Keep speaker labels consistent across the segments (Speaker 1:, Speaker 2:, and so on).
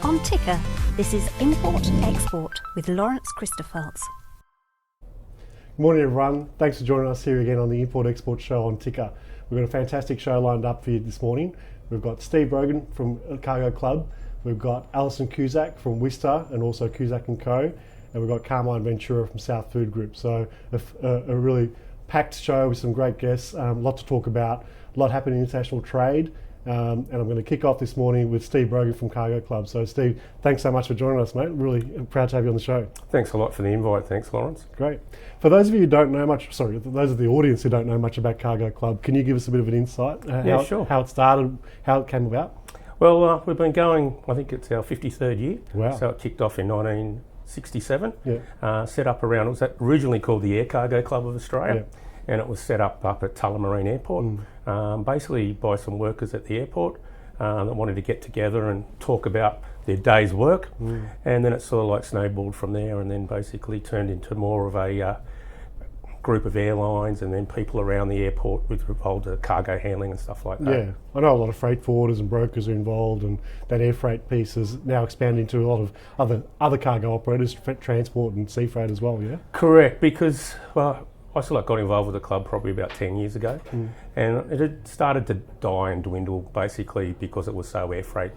Speaker 1: On Ticker, this is Import Export with Lawrence Christofels.
Speaker 2: Good morning everyone, thanks for joining us here again on the Import Export show on Ticker. We've got a fantastic show lined up for you this morning. We've got Steve Brogan from Cargo Club, we've got Alison Cusack from WISTA and also Cusack Co, and we've got Carmine Ventura from South Food Group. So a really packed show with some great guests, a lot to talk about, a lot happening in international trade. And I'm going to kick off this morning with Steve Brogan from Cargo Club. So Steve, thanks so much for joining us, mate. Really proud to have you on the show.
Speaker 3: Thanks a lot for the invite. Thanks, Lawrence.
Speaker 2: Great. For those of you who don't know much, those of the audience who don't know much about Cargo Club, can you give us a bit of an insight?
Speaker 3: Sure.
Speaker 2: How it started, how it came about?
Speaker 3: Well, we've been going, I think it's our 53rd year.
Speaker 2: Wow.
Speaker 3: So it kicked off in 1967.
Speaker 2: Yeah.
Speaker 3: Set up around, it was originally called the Air Cargo Club of Australia.
Speaker 2: Yeah.
Speaker 3: And it was set up at Tullamarine Airport, basically by some workers at the airport that wanted to get together and talk about their day's work. And then it sort of like snowballed from there and then basically turned into more of a group of airlines and then people around the airport with involved cargo handling and stuff like that.
Speaker 2: Yeah, I know a lot of freight forwarders and brokers are involved, and that air freight piece has now expanded into a lot of other cargo operators, transport and sea freight as well, yeah?
Speaker 3: Correct, because, well, I sort of got involved with the club probably about 10 years ago, and it had started to die and dwindle basically because it was so air freight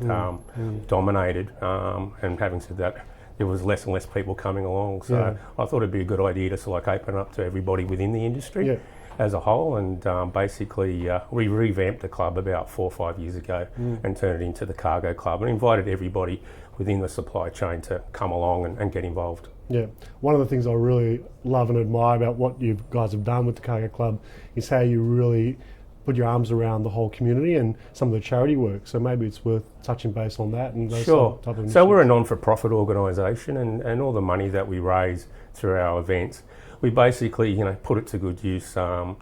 Speaker 3: dominated, and having said that, there was less and less people coming along, so I thought it'd be a good idea to sort of like open up to everybody within the industry as a whole, and basically we revamped the club about 4 or 5 years ago and turned it into the Cargo Club and invited everybody within the supply chain to come along and get involved.
Speaker 2: Yeah, one of the things I really love and admire about what you guys have done with the Cargo Club is how you really put your arms around the whole community and some of the charity work. So maybe it's worth touching base on that. And those
Speaker 3: sure.
Speaker 2: Type of initiatives.
Speaker 3: So we're a non-for-profit organisation, and all the money that we raise through our events, we basically put it to good use for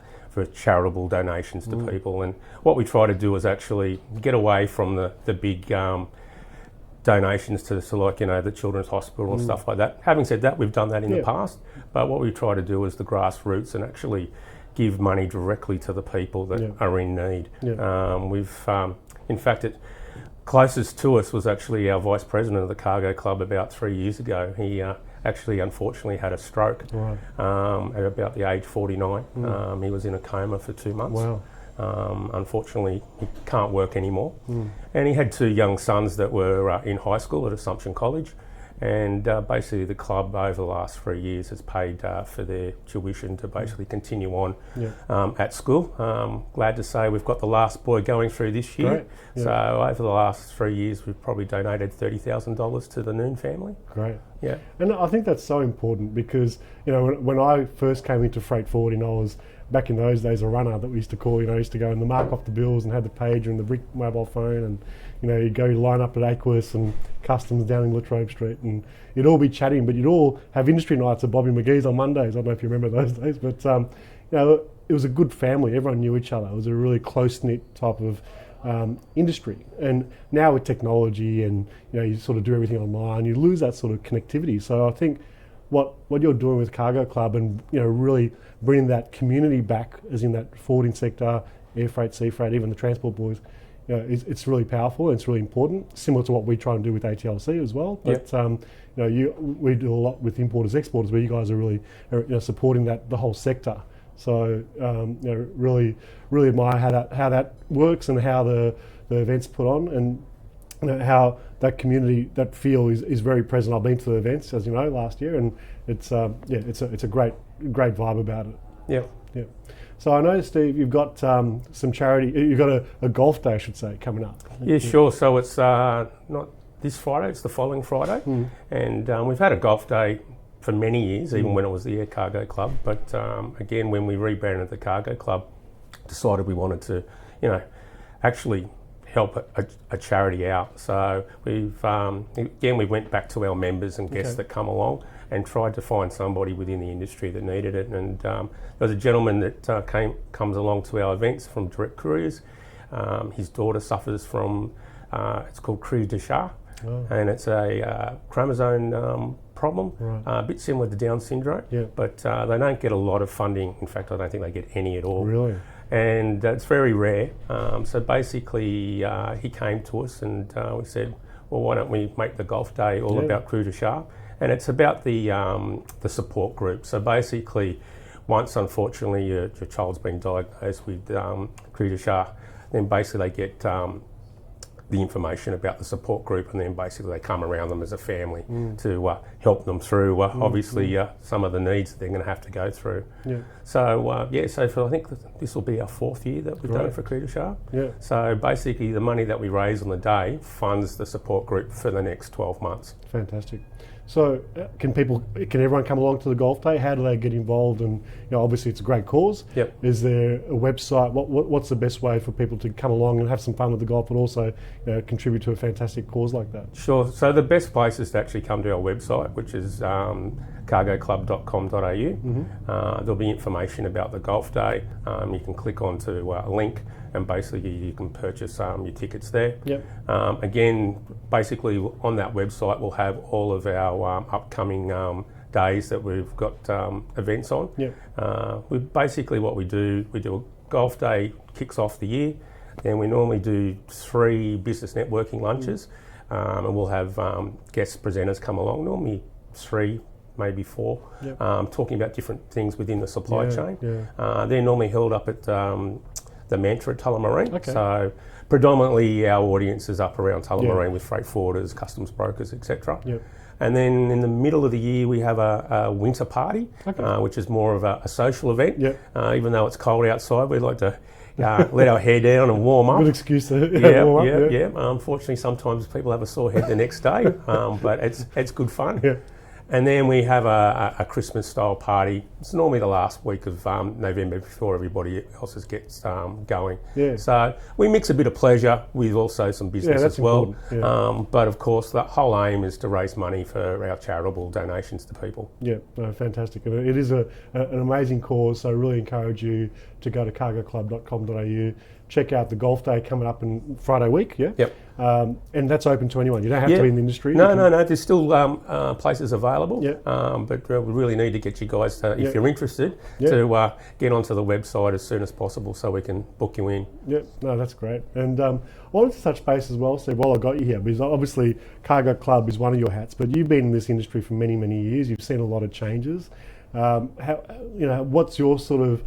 Speaker 3: charitable donations to people. And what we try to do is actually get away from the big donations to the Children's Hospital and stuff like that. Having said that, we've done that in the past, but what we try to do is the grassroots and actually give money directly to the people that are in need. We've, in fact, closest to us was actually our Vice President of the Cargo Club about 3 years ago. He actually unfortunately had a stroke at about the age 49. He was in a coma for 2 months.
Speaker 2: Wow.
Speaker 3: Unfortunately, he can't work anymore. And he had 2 young sons that were in high school at Assumption College. And basically the club over the last 3 years has paid for their tuition to basically continue on at school. Glad to say we've got the last boy going through this year.
Speaker 2: Great. Yeah.
Speaker 3: So over the last 3 years, we've probably donated $30,000 to the Noon family.
Speaker 2: Great.
Speaker 3: Yeah.
Speaker 2: And I think that's so important because, when I first came into freight forwarding, I was, back in those days, a runner that we used to call, I used to go and mark off the bills and had the pager and the brick mobile phone, and, you'd go line up at Aquis and Customs down in Latrobe Street, and you'd all be chatting, but you'd all have industry nights at Bobby McGee's on Mondays. I don't know if you remember those days, but, it was a good family. Everyone knew each other. It was a really close-knit type of industry. And now with technology and, you sort of do everything online, you lose that sort of connectivity. So I think what you're doing with Cargo Club and, really bringing that community back, as in that forwarding sector, air freight, sea freight, even the transport boys, it's really powerful and it's really important, similar to what we try and do with ATLC as well. But, we do a lot with importers, exporters, where you guys are really supporting the whole sector. So, really admire how that works and how the events put on, and how that community, that feel is very present. I've been to the events, as you know, last year, and it's a great vibe about it.
Speaker 3: Yeah.
Speaker 2: Yeah. So I know, Steve, you've got some charity. You've got a golf day, I should say, coming up.
Speaker 3: Yeah, sure. So it's not this Friday; it's the following Friday, and we've had a golf day for many years, even when it was the Air Cargo Club. But again, when we rebranded the Cargo Club, decided we wanted to, actually help a charity out. So we went back to our members and guests that come along and tried to find somebody within the industry that needed it. And there was a gentleman that comes along to our events from Direct Couriers. His daughter suffers from, it's called crise de chat, and it's a chromosome problem, a bit similar to Down syndrome, but they don't get a lot of funding. In fact, I don't think they get any at all.
Speaker 2: Really?
Speaker 3: And it's very rare. So basically, he came to us and we said, well, why don't we make the golf day all about Crew de Char? And it's about the support group. So basically, once unfortunately your child's been diagnosed with Crew de Char, then basically they get the information about the support group, and then basically they come around them as a family to help them through obviously some of the needs that they're going to have to go through. So so I think this will be our 4th year that we've done it for Crew de Char. So basically the money that we raise on the day funds the support group for the next 12 months.
Speaker 2: Fantastic. So can everyone come along to the golf day? How do they get involved? And obviously it's a great cause. Is there a website? What's the best way for people to come along and have some fun with the golf, but also contribute to a fantastic cause like that?
Speaker 3: Sure. So the best place is to actually come to our website, which is cargoclub.com.au. There'll be information about the golf day. You can click onto a link, and basically you can purchase your tickets there. Again, basically on that website we'll have all of our upcoming days that we've got events on. What we do a golf day, kicks off the year, then we normally do 3 business networking lunches, and we'll have guest presenters come along, normally 3, maybe 4, talking about different things within the supply chain. They're normally held up at the Mantra at Tullamarine. So predominantly our audience is up around Tullamarine with freight forwarders, customs brokers, etc. And then in the middle of the year we have a winter party, which is more of a social event. Even though it's cold outside, we like to let our hair down and warm up.
Speaker 2: Good excuse to warm up.
Speaker 3: Unfortunately, sometimes people have a sore head the next day, but it's good fun. And then we have a Christmas style party. It's normally the last week of November before everybody else gets going. So we mix a bit of pleasure with also some business as well. But of course, the whole aim is to raise money for our charitable donations to people.
Speaker 2: Fantastic. And it is an amazing cause, so I really encourage you to go to cargoclub.com.au. Check out the golf day coming up in Friday week, and that's open to anyone. You don't have to be in the industry.
Speaker 3: No. There's still places available, but we really need to get you guys, if you're interested, to get onto the website as soon as possible so we can book you in.
Speaker 2: That's great. And I wanted to touch base as well, Steve, while I got you here, because obviously Cargo Club is one of your hats, but you've been in this industry for many, many years. You've seen a lot of changes. What's your sort of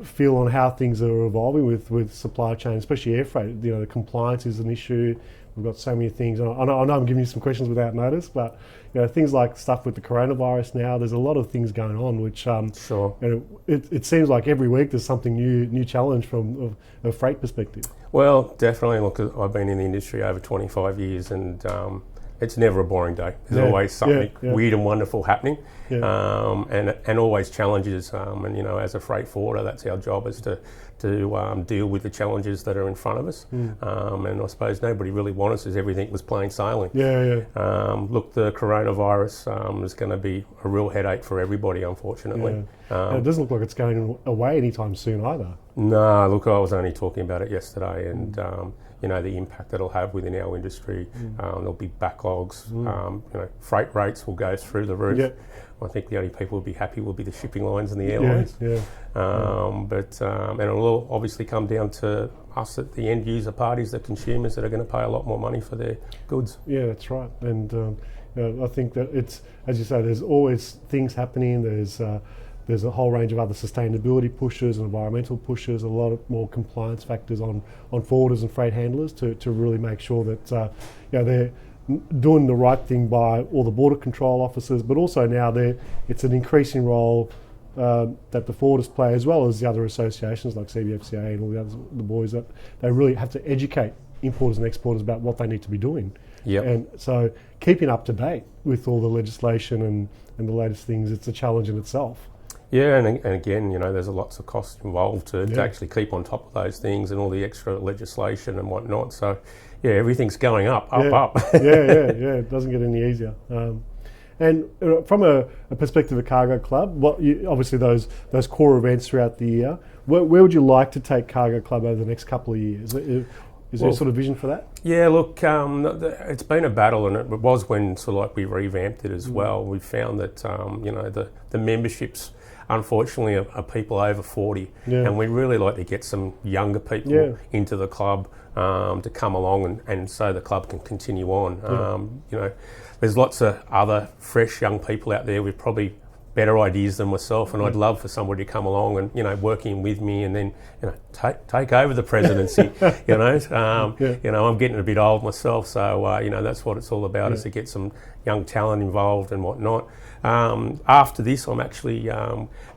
Speaker 2: feel on how things are evolving with supply chain, especially air freight? The compliance is an issue. We've got so many things. I know I'm giving you some questions without notice, but things like stuff with the coronavirus now. There's a lot of things going on, which it seems like every week there's something new challenge from a freight perspective.
Speaker 3: Well, definitely. Look, I've been in the industry over 25 years, and it's never a boring day. There's always something weird and wonderful happening, and always challenges. And as a freight forwarder, that's our job, is to deal with the challenges that are in front of us. And I suppose nobody really wants us as everything was plain sailing. Look, the coronavirus is going to be a real headache for everybody, unfortunately.
Speaker 2: And it doesn't look like it's going away anytime soon either.
Speaker 3: No, look, I was only talking about it yesterday, and the impact that it'll have within our industry. There'll be backlogs. Freight rates will go through the roof. I think the only people who'll be happy will be the shipping lines and the airlines. And it'll obviously come down to us at the end user parties, the consumers, that are going to pay a lot more money for their goods. That's
Speaker 2: right. And I think that it's, as you say, there's always things happening. There's a whole range of other sustainability pushes and environmental pushes, a lot of more compliance factors on forwarders and freight handlers to really make sure that they're doing the right thing by all the border control officers, but also now it's an increasing role that the forwarders play, as well as the other associations like CBFCA and all the others, the boys, that they really have to educate importers and exporters about what they need to be doing. And so keeping up to date with all the legislation and the latest things, it's a challenge in itself.
Speaker 3: And again, there's lots of costs involved to actually keep on top of those things and all the extra legislation and whatnot. So, everything's going up. It
Speaker 2: doesn't get any easier. And from a perspective of Cargo Club, obviously those core events throughout the year, where would you like to take Cargo Club over the next couple of years? Is there a sort of vision for that?
Speaker 3: Look, it's been a battle, and it was when we revamped it as well. We found that the memberships, unfortunately, are people over 40, and we really like to get some younger people into the club. to come along and so the club can continue on. You know, there's lots of other fresh young people out there with probably better ideas than myself, and I'd love for somebody to come along and, you know, working with me and then, you know, take over the presidency. You know, I'm getting a bit old myself, so you know, that's what it's all about, is to get some young talent involved and whatnot. After this, I'm actually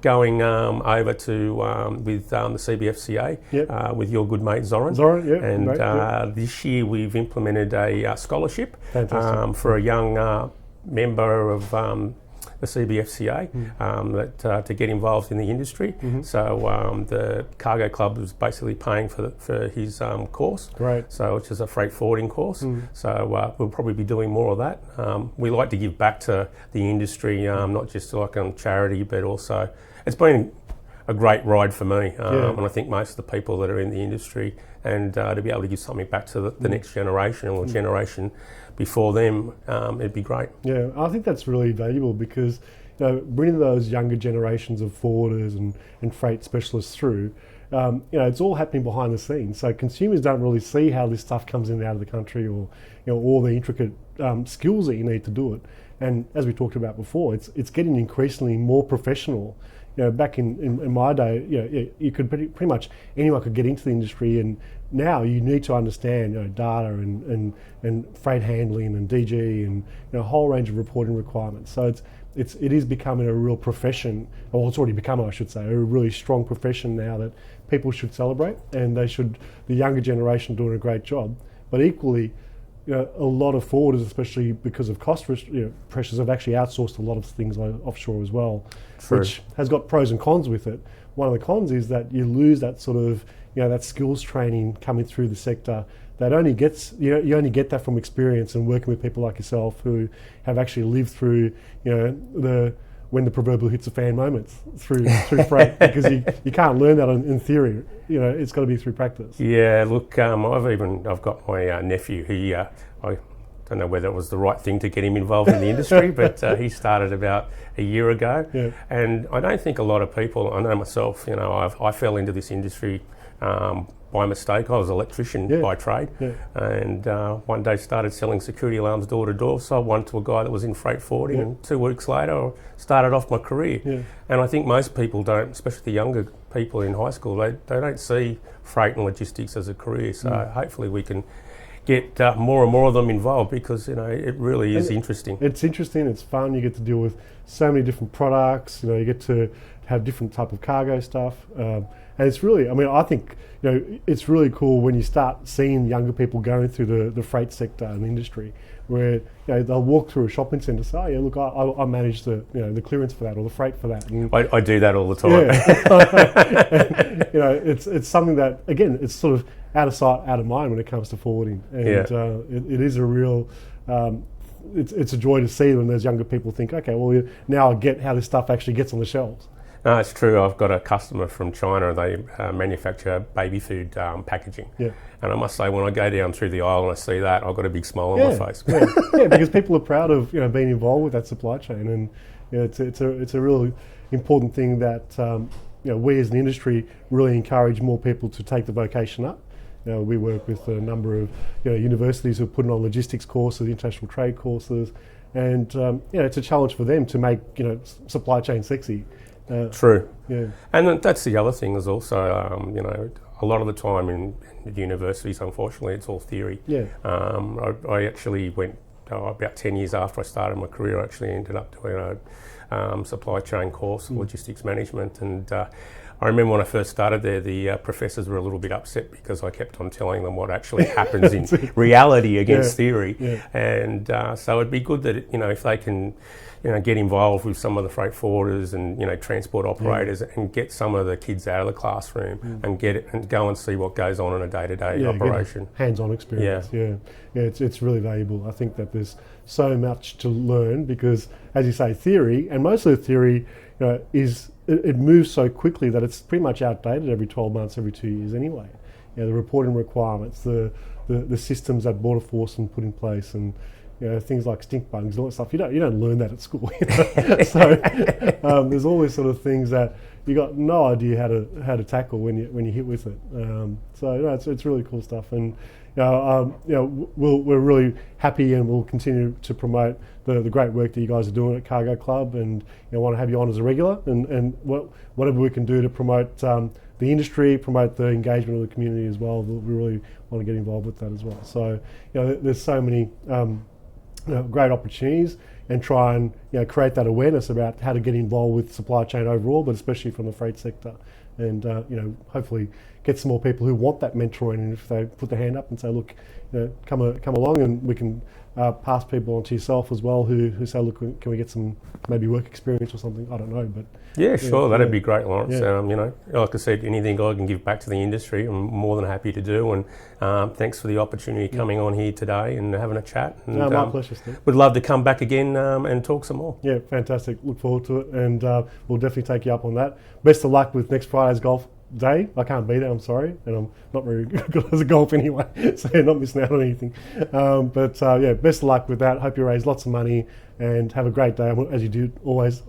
Speaker 3: going over to with the CBFCA with your good mate Zoran. And this year we've implemented a scholarship for a young member of the CBFCA that to get involved in the industry. So the Cargo Club was basically paying for his course. So which is a freight forwarding course. So we'll probably be doing more of that. We like to give back to the industry, not just like on charity, but also it's been a great ride for me, and I think most of the people that are in the industry, and to be able to give something back to the next generation or generation before them, it'd be great.
Speaker 2: Yeah, I think that's really valuable because, you know, bringing those younger generations of forwarders and freight specialists through, you know, it's all happening behind the scenes. So consumers don't really see how this stuff comes in and out of the country, or, you know, all the intricate skills that you need to do it. And as we talked about before, it's getting increasingly more professional. You know, back in my day, you know, you could pretty much anyone could get into the industry, and now you need to understand, you know, data and freight handling and DG and, you know, a whole range of reporting requirements. So it is becoming a real profession, or it's already become, I should say, a really strong profession now that people should celebrate, and the younger generation doing a great job. But equally, you know, a lot of forwarders, especially because of cost pressures, have actually outsourced a lot of things like offshore as well, which has got pros and cons with it. One of the cons is that you lose that sort of, you know, that skills training coming through the sector. That only gets, you only get that from experience and working with people like yourself who have actually lived through, you know, when the proverbial hits the fan moments through freight, because you can't learn that in theory. You know, it's got to be through practice.
Speaker 3: Yeah, look, I've got my nephew. He I don't know whether it was the right thing to get him involved in the industry, but he started about a year ago, and I don't think a lot of people. I know myself. You know, I fell into this industry by mistake. I was an electrician by trade, and one day started selling security alarms door to door. Sold one to a guy that was in freight forwarding, and 2 weeks later I started off my career. And I think most people don't, especially the younger people in high school, they don't see freight and logistics as a career. So hopefully we can get more and more of them involved, because, you know, it really is interesting.
Speaker 2: It's interesting, it's fun, you get to deal with so many different products, you know, you get to have different type of cargo stuff, and it's really, I mean, I think, you know, it's really cool when you start seeing younger people going through the freight sector and industry, where, you know, they'll walk through a shopping centre and say, oh yeah, look, I manage the, you know, the clearance for that or the freight for that. And
Speaker 3: I do that all the time.
Speaker 2: And, you know, it's something that, again, it's sort of out of sight, out of mind when it comes to forwarding, and it is a real. It's a joy to see when those younger people think, okay, well, now I get how this stuff actually gets on the shelves.
Speaker 3: No, it's true. I've got a customer from China. They manufacture baby food packaging. And I must say, when I go down through the aisle and I see that, I've got a big smile on my face.
Speaker 2: Because people are proud of, you know, being involved with that supply chain, and, you know, it's a really important thing that you know, we as an industry really encourage more people to take the vocation up. You know, we work with a number of, you know, universities who are putting on logistics courses, international trade courses, and you know, it's a challenge for them to make, you know, supply chain sexy.
Speaker 3: True. And that's the other thing is also, you know, a lot of the time in universities, unfortunately, it's all theory. I actually went about 10 years after I started my career. I actually ended up doing a supply chain course, logistics management, and I remember when I first started there, the professors were a little bit upset because I kept on telling them what actually happens in reality against theory. And so it'd be good that, you know, if they can, you know, get involved with some of the freight forwarders and, you know, transport operators and get some of the kids out of the classroom and get it and go and see what goes on in a day-to-day operation.
Speaker 2: Hands-on experience. It's really valuable. I think that there's so much to learn because, as you say, theory, and most of the theory, you know, it moves so quickly that it's pretty much outdated every 12 months, every 2 years anyway. You know, the reporting requirements, the systems that Border Force put in place, and, you things like stink bugs and all that stuff. You don't learn that at school. So there's always sort of things that you got no idea how to tackle when you hit with it. So it's really cool stuff, and we're really happy, and we'll continue to promote the great work that you guys are doing at Cargo Club, and want to have you on as a regular, and whatever we can do to promote the industry, promote the engagement of the community as well. We really want to get involved with that as well. So there's so many great opportunities, and try and create that awareness about how to get involved with supply chain overall, but especially from the freight sector, and hopefully get some more people who want that mentoring, and if they put their hand up and say, look, come along, and we can pass people on to yourself as well who say, look, can we get some maybe work experience or something? I don't know, but
Speaker 3: yeah, sure, that'd be great, Lawrence.
Speaker 2: Yeah.
Speaker 3: Like I said, anything I can give back to the industry, I'm more than happy to do. And thanks for the opportunity coming on here today and having a chat. And,
Speaker 2: no, my pleasure, Steve.
Speaker 3: Would love to come back again and talk some more.
Speaker 2: Yeah, fantastic. Look forward to it, and we'll definitely take you up on that. Best of luck with next Friday's golf day. I can't be there, I'm sorry, and I'm not very good as a golf anyway, so you're not missing out on anything. But best of luck with that. Hope you raise lots of money and have a great day, as you do always.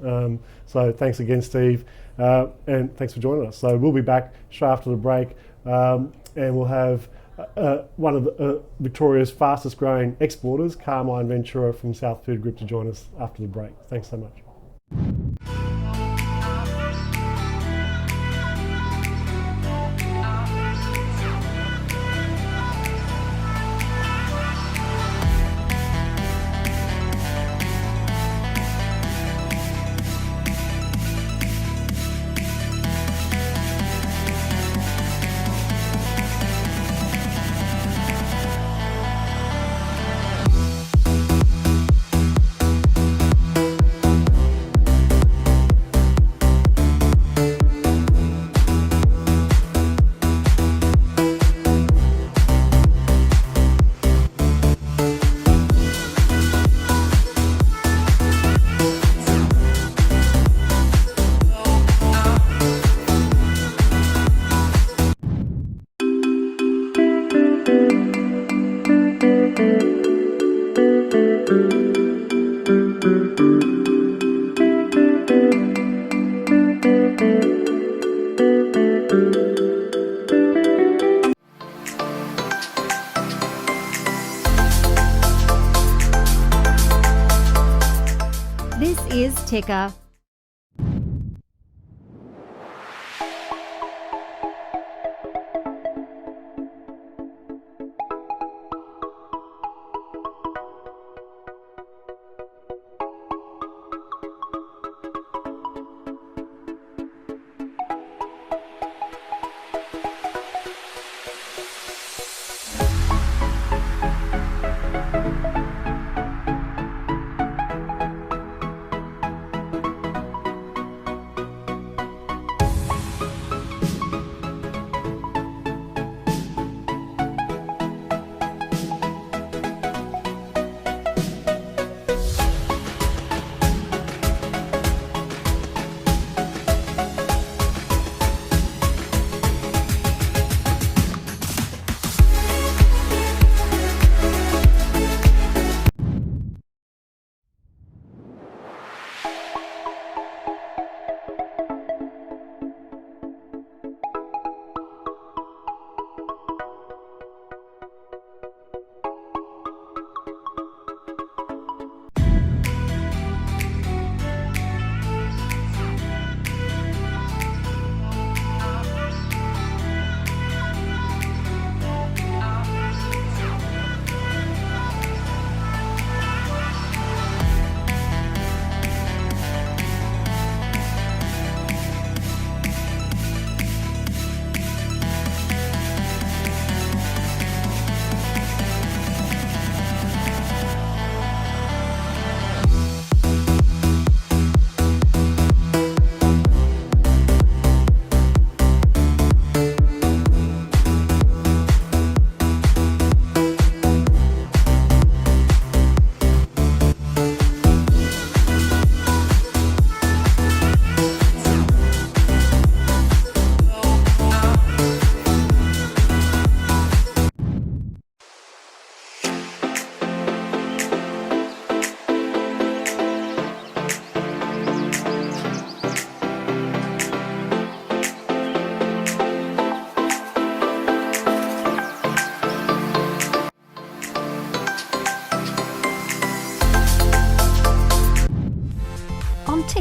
Speaker 2: So thanks again, Steve, and thanks for joining us. So we'll be back straight after the break, and we'll have one of Victoria's fastest growing exporters, Carmine Ventura from South Food Group, to join us after the break. Thanks so much.
Speaker 1: This is Ticker.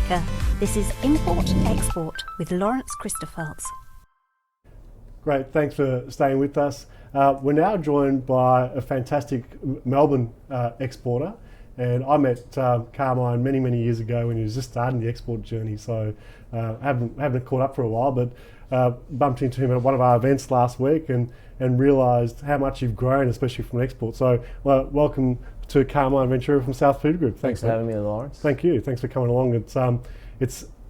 Speaker 1: America. This is Import Export with Lawrence Christopherts.
Speaker 2: Great, thanks for staying with us. We're now joined by a fantastic Melbourne exporter, and I met Carmine many years ago when he was just starting the export journey, so haven't caught up for a while, but bumped into him at one of our events last week and realised how much you've grown, especially from export. So welcome to Carmine Ventura from South Food Group.
Speaker 4: Thanks for having me, Lawrence.
Speaker 2: Thank you. Thanks for coming along. It's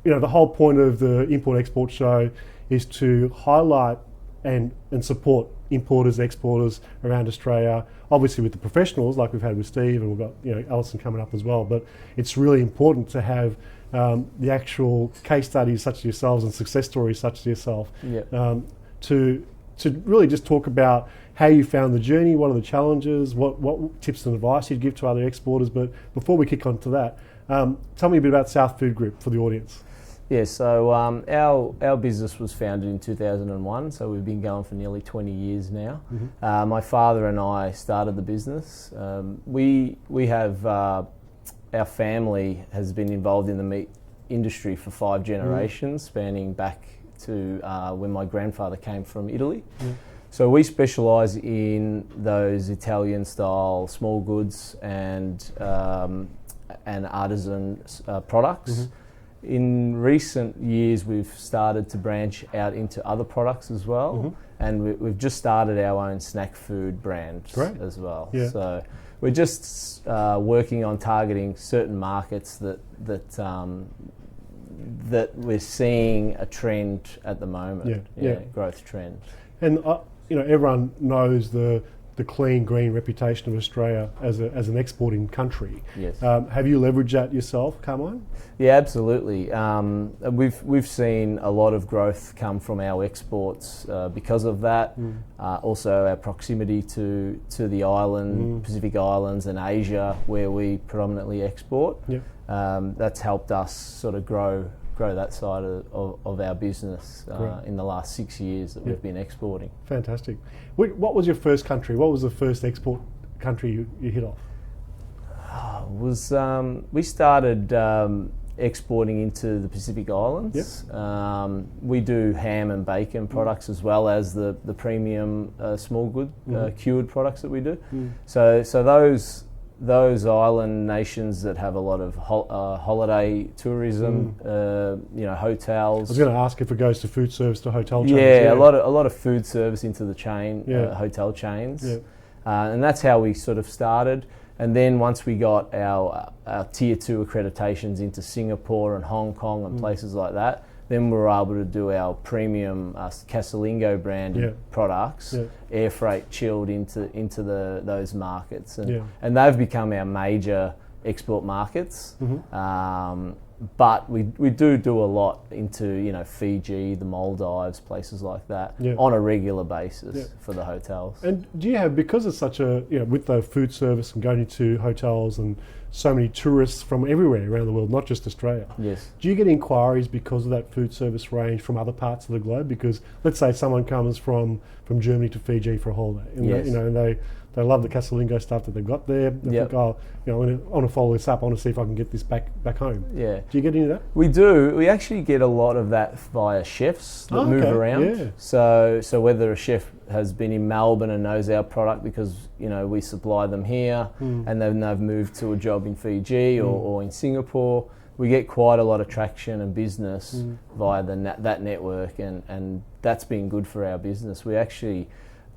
Speaker 2: the whole point of the Import Export Show is to highlight and support importers, exporters around Australia. Obviously, with the professionals like we've had with Steve, and we've got Alison coming up as well. But it's really important to have the actual case studies such as yourselves and success stories such as yourself to really just talk about how you found the journey, what are the challenges, what tips and advice you'd give to other exporters. But before we kick on to that, tell me a bit about South Food Group for the audience.
Speaker 4: Yeah, so our business was founded in 2001, so we've been going for nearly 20 years now. Mm-hmm. My father and I started the business. We have our family has been involved in the meat industry for 5 generations, spanning back to when my grandfather came from Italy. Mm. So we specialise in those Italian-style small goods and artisan products. Mm-hmm. In recent years, we've started to branch out into other products as well, mm-hmm. and we've just started our own snack food brand as well. Yeah. So we're just working on targeting certain markets that we're seeing a trend at the moment, growth trend. And
Speaker 2: everyone knows the clean, green reputation of Australia as an exporting country.
Speaker 4: Yes.
Speaker 2: Have you leveraged that yourself, Carmine?
Speaker 4: Yeah, absolutely. We've seen a lot of growth come from our exports because of that. Mm. Also, our proximity to the island, Pacific Islands, and Asia, where we predominantly export. Yep. That's helped us sort of grow that side of our business in the last 6 years that we've been exporting.
Speaker 2: Fantastic. What was your first country? What was the first export country you hit off?
Speaker 4: We started exporting into the Pacific Islands. Yep. We do ham and bacon products as well as the premium small good cured products that we do. So those island nations that have a lot of holiday tourism, hotels.
Speaker 2: I was going to ask if it goes to food service to hotel chains.
Speaker 4: Yeah, a lot of food service into the chain, hotel chains, and that's how we sort of started. And then once we got our Tier 2 accreditations into Singapore and Hong Kong and places like that, then we were able to do our premium Casalingo branded products, air freight chilled into those markets, and they've become our major export markets. Mm-hmm. But we do a lot into Fiji, the Maldives, places like that on a regular basis for the hotels.
Speaker 2: And do you have, because it's such a with the food service and going into hotels and so many tourists from everywhere around the world, not just Australia.
Speaker 4: Yes.
Speaker 2: Do you get inquiries because of that food service range from other parts of the globe? Because let's say someone comes from Germany to Fiji for a holiday, and they love the Casalingo stuff that they've got there. They think, I want to follow this up. I want to see if I can get this back home. Yeah. Do you get any of that?
Speaker 4: We do. We actually get a lot of that via chefs that move around. Yeah. So whether a chef has been in Melbourne and knows our product because we supply them here, and then they've moved to a job in Fiji or in Singapore, we get quite a lot of traction and business via that network, and that's been good for our business. We actually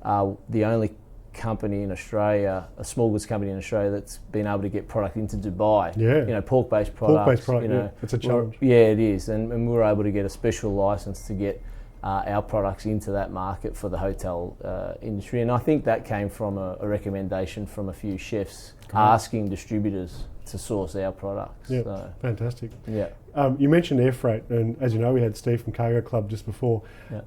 Speaker 4: are the only company in Australia, a small goods company in Australia, that's been able to get product into Dubai. Yeah. Pork-based products.
Speaker 2: Pork-based product, it's a challenge.
Speaker 4: Yeah, it is, and we were able to get a special license to get our products into that market for the hotel industry, and I think that came from a recommendation from a few chefs asking distributors to source our products.
Speaker 2: Yeah, so. Fantastic.
Speaker 4: Yeah.
Speaker 2: You mentioned air freight, and as you know, we had Steve from Cargo Club just before.
Speaker 4: Yeah.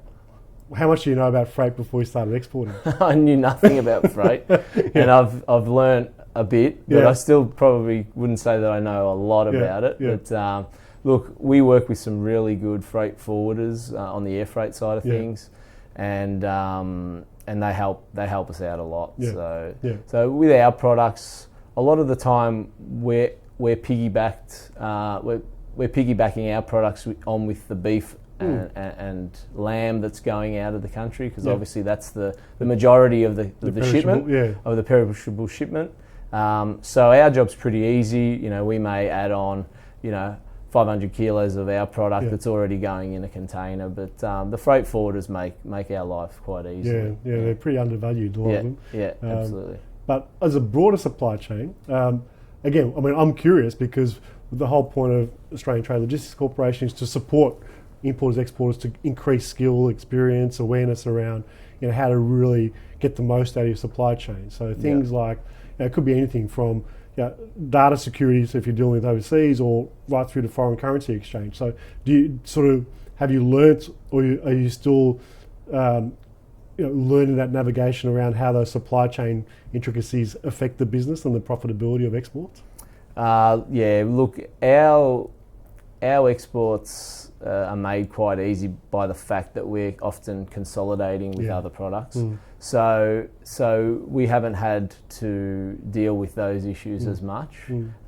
Speaker 2: How much do you know about freight before you started exporting?
Speaker 4: I knew nothing about freight, and I've learnt a bit, but I still probably wouldn't say that I know a lot about it. Yeah. But look, we work with some really good freight forwarders on the air freight side of things, and they help us out a lot. Yeah. So with our products, a lot of the time we're piggybacked. we're piggybacking our products on with the beef and lamb that's going out of the country, because obviously that's the majority of the shipment, of the perishable shipment. So our job's pretty easy. You know, we may add on, 500 kilos of our product that's already going in a container, but the freight forwarders make our life quite easy.
Speaker 2: Yeah, they're pretty undervalued, a lot of them.
Speaker 4: Yeah, absolutely.
Speaker 2: But as a broader supply chain, again, I mean, I'm curious because the whole point of Australian Trade Logistics Corporation is to support importers, exporters to increase skill, experience, awareness around, how to really get the most out of your supply chain. So things like, it could be anything from data security, so if you're dealing with overseas, or right through to foreign currency exchange. So have you learnt, or are you still learning that navigation around how those supply chain intricacies affect the business and the profitability of exports?
Speaker 4: Look, our exports are made quite easy by the fact that we're often consolidating with other products. So we haven't had to deal with those issues as much.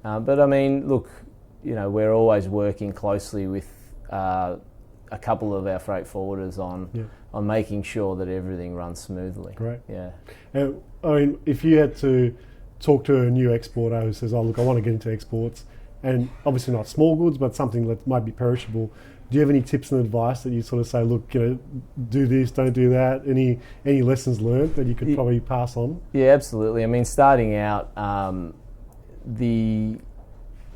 Speaker 4: But I mean, look, we're always working closely with a couple of our freight forwarders on making sure that everything runs smoothly.
Speaker 2: Great.
Speaker 4: Yeah.
Speaker 2: I mean, if you had to talk to a new exporter who says, "Oh, look, I want to get into exports," and obviously not small goods, but something that might be perishable, do you have any tips and advice that you sort of say, look, do this, don't do that? Any lessons learned that you could probably pass on?
Speaker 4: Yeah, absolutely. I mean, starting out,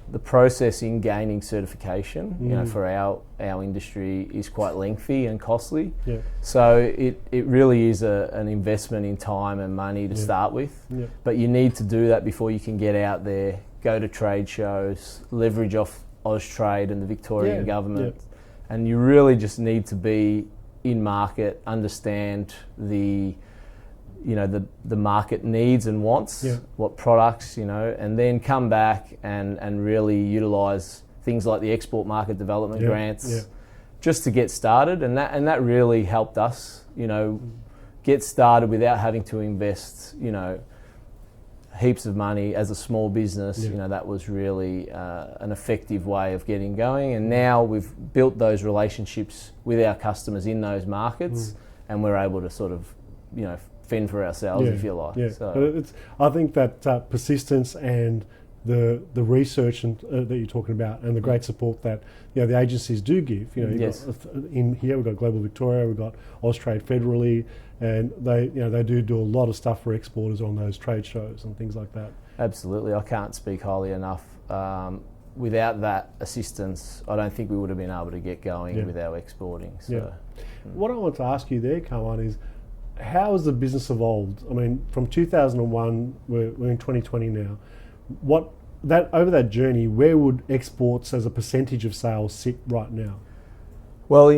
Speaker 4: the process in gaining certification, for our industry is quite lengthy and costly. Yeah. So it really is an investment in time and money to start with. Yeah. But you need to do that before you can get out there, go to trade shows, leverage off Austrade and the Victorian government. Yeah. And you really just need to be in market, understand the market needs and wants, what products, and then come back and really utilise things like the export market development grants just to get started. And that really helped us, get started without having to invest, heaps of money as a small business. That was really an effective way of getting going. And now we've built those relationships with our customers in those markets, and we're able to sort of, fend for ourselves, if you like. Yeah.
Speaker 2: So I think that persistence and the research that you're talking about, and the great support that the agencies do give. In here we've got Global Victoria, we've got Austrade federally, and they do a lot of stuff for exporters on those trade shows and things like that.
Speaker 4: Absolutely, I can't speak highly enough. Without that assistance, I don't think we would have been able to get going with our exporting. So,
Speaker 2: what I want to ask you there, Carmine, is how has the business evolved? I mean, from 2001, we're in 2020 now. Over that journey, where would exports as a percentage of sales sit right now?
Speaker 4: Well,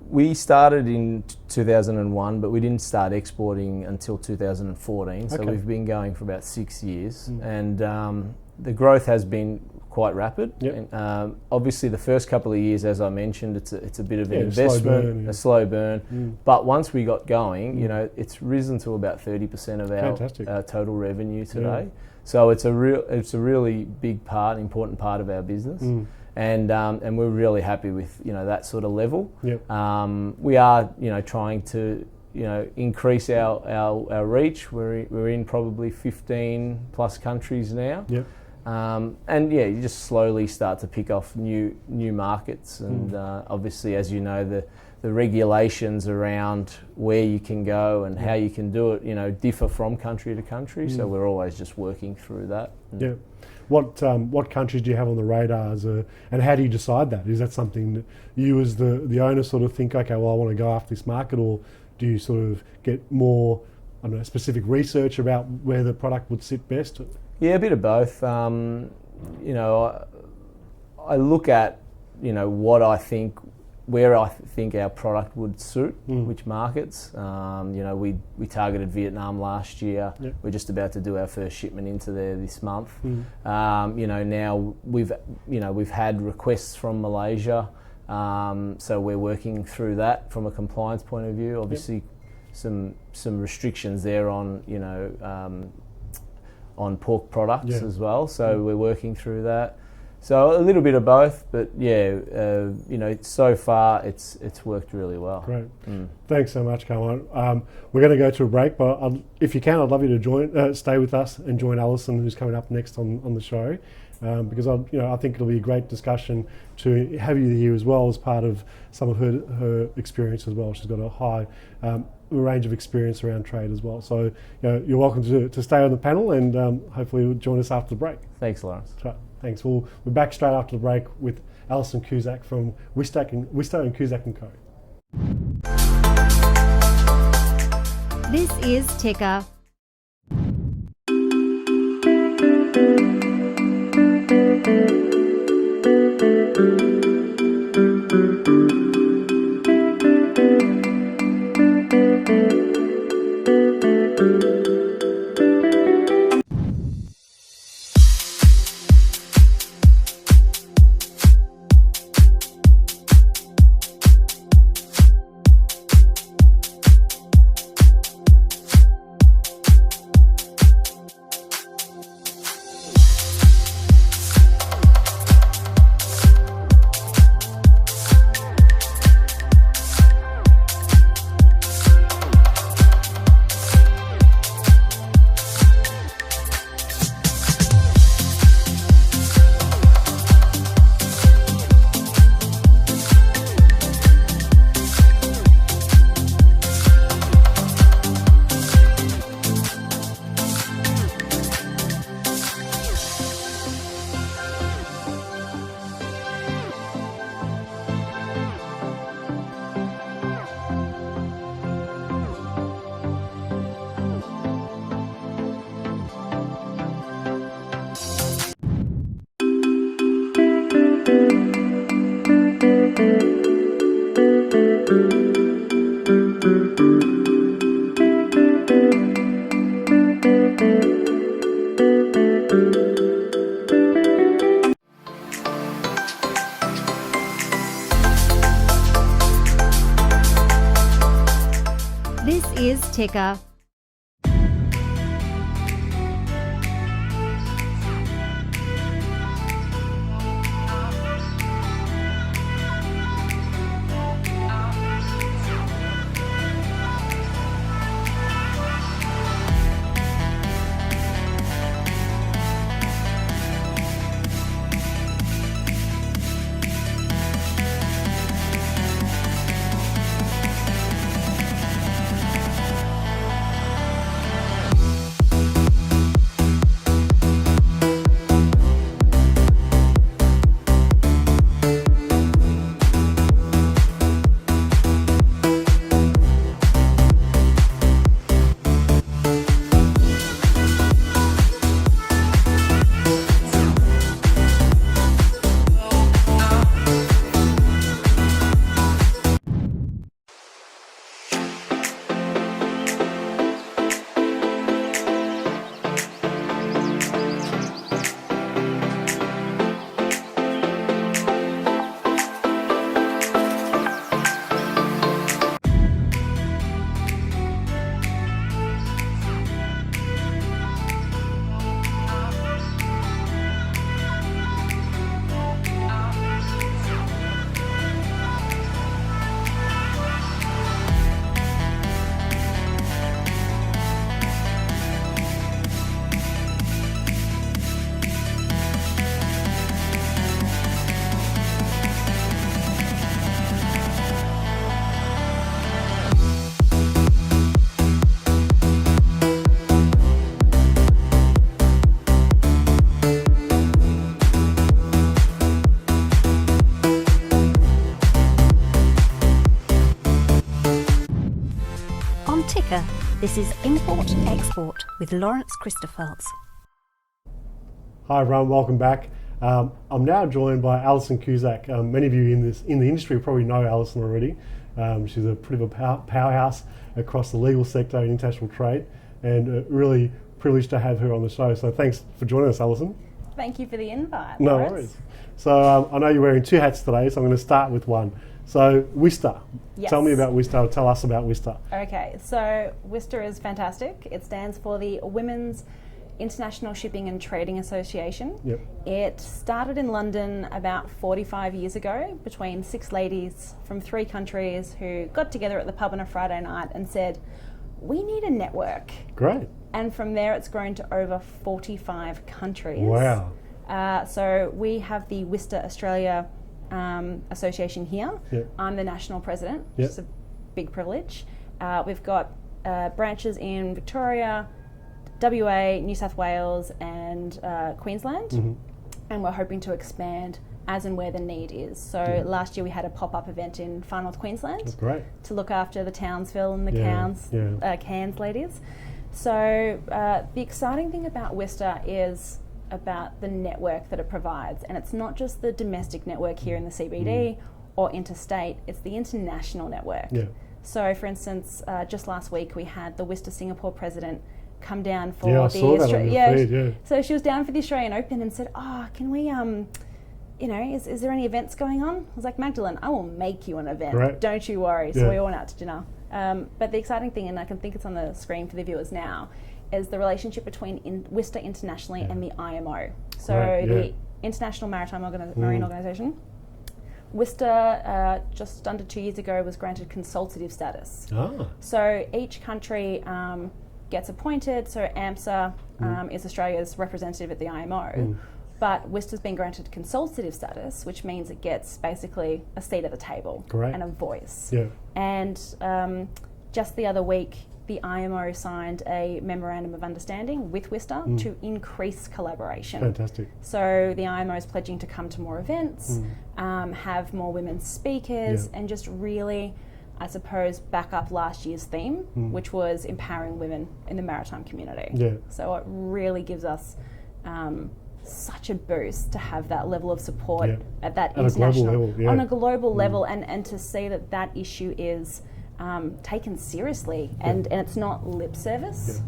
Speaker 4: we started in 2001, but we didn't start exporting until 2014. So we've been going for about 6 years, and the growth has been quite rapid. Yep. And, obviously, the first couple of years, as I mentioned, it's a bit of an investment, a slow burn. But once we got going, it's risen to about 30% of our total revenue today. Yeah. So it's a really big part, important part of our business. And we're really happy with that sort of level. Yep. We are trying to increase our reach. We're in probably 15 plus countries now. Yep. And you just slowly start to pick off new markets, and obviously, as you know, the regulations around where you can go and how you can do it, differ from country to country. So we're always just working through that.
Speaker 2: Yeah. What countries do you have on the radar, and how do you decide that? Is that something that you as the owner sort of think, okay, well, I want to go after this market, or do you sort of get more, specific research about where the product would sit best?
Speaker 4: Yeah, a bit of both. I look at, where I think our product would suit, which markets. We targeted Vietnam last year. Yep. We're just about to do our first shipment into there this month. Now we've had requests from Malaysia, so we're working through that from a compliance point of view. Obviously, some restrictions there on pork products as well. So we're working through that. So a little bit of both, but yeah, so far it's worked really well.
Speaker 2: Great. Thanks so much, Carmine. We're going to go to a break, but if you can, I'd love you to stay with us and join Alison, who's coming up next on the show, because I think it'll be a great discussion to have you here as well as part of some of her experience as well. She's got a high range of experience around trade as well. So you're welcome to stay on the panel, and hopefully you'll join us after the break.
Speaker 4: Thanks, Lawrence.
Speaker 2: That's right. Thanks. We're back straight after the break with Alison Cusack from WISTA and Cusack Co.
Speaker 1: This is Ticker. This is Ticker. Ticker. This is Import Export with Lawrence Christopherts.
Speaker 2: Hi everyone, welcome back. I'm now joined by Alison Cusack. Many of you in the industry probably know Alison already. She's a pretty of a powerhouse across the legal sector and international trade, and really privileged to have her on the show. So thanks for joining us, Alison.
Speaker 5: Thank you for the invite.
Speaker 2: No
Speaker 5: Lawrence.
Speaker 2: worries. So I know you're wearing two hats today, so I'm going to start with one. So WISTA.
Speaker 5: Yes.
Speaker 2: Tell me about WISTA, or tell us about WISTA.
Speaker 5: Okay, so WISTA is fantastic. It stands for the Women's International Shipping and Trading Association.
Speaker 2: Yep.
Speaker 5: It started in London about 45 years ago between 6 ladies from 3 countries who got together at the pub on a Friday night and said, we need a network.
Speaker 2: Great.
Speaker 5: And from there it's grown to over 45 countries.
Speaker 2: Wow.
Speaker 5: So we have the WISTA Australia Association here.
Speaker 2: Yep.
Speaker 5: I'm the national president, which is a big privilege. We've got branches in Victoria, WA, New South Wales and Queensland, and we're hoping to expand as and where the need is. So last year we had a pop-up event in Far North Queensland.
Speaker 2: That's great.
Speaker 5: To look after the Townsville and the Cairns ladies. So the exciting thing about WISTA is about the network that it provides, and it's not just the domestic network here in the CBD or interstate, it's the international network.
Speaker 2: Yeah.
Speaker 5: So for instance, just last week we had the WISTA Singapore president come down for
Speaker 2: I
Speaker 5: the
Speaker 2: saw that on your feed,
Speaker 5: So she was down for the Australian Open and said, can we is there any events going on? I was like, Magdalene, I will make you an event.
Speaker 2: Great.
Speaker 5: Don't you worry. So we all went out to dinner. But the exciting thing, and I can think it's on the screen for the viewers now, is the relationship between WISTA internationally and the IMO. So the International Maritime Marine Organisation. WISTA, just under 2 years ago, was granted consultative status. So each country gets appointed. So AMSA is Australia's representative at the IMO. But WISTA's been granted consultative status, which means it gets basically a seat at the table and a voice.
Speaker 2: Yeah.
Speaker 5: And just the other week, the IMO signed a memorandum of understanding with WISTA to increase collaboration.
Speaker 2: Fantastic.
Speaker 5: So the IMO is pledging to come to more events, have more women speakers, and just really, I suppose, back up last year's theme, which was empowering women in the maritime community.
Speaker 2: Yeah.
Speaker 5: So it really gives us such a boost to have that level of support at that international, on a global level, and to see that issue is taken seriously and it's not lip service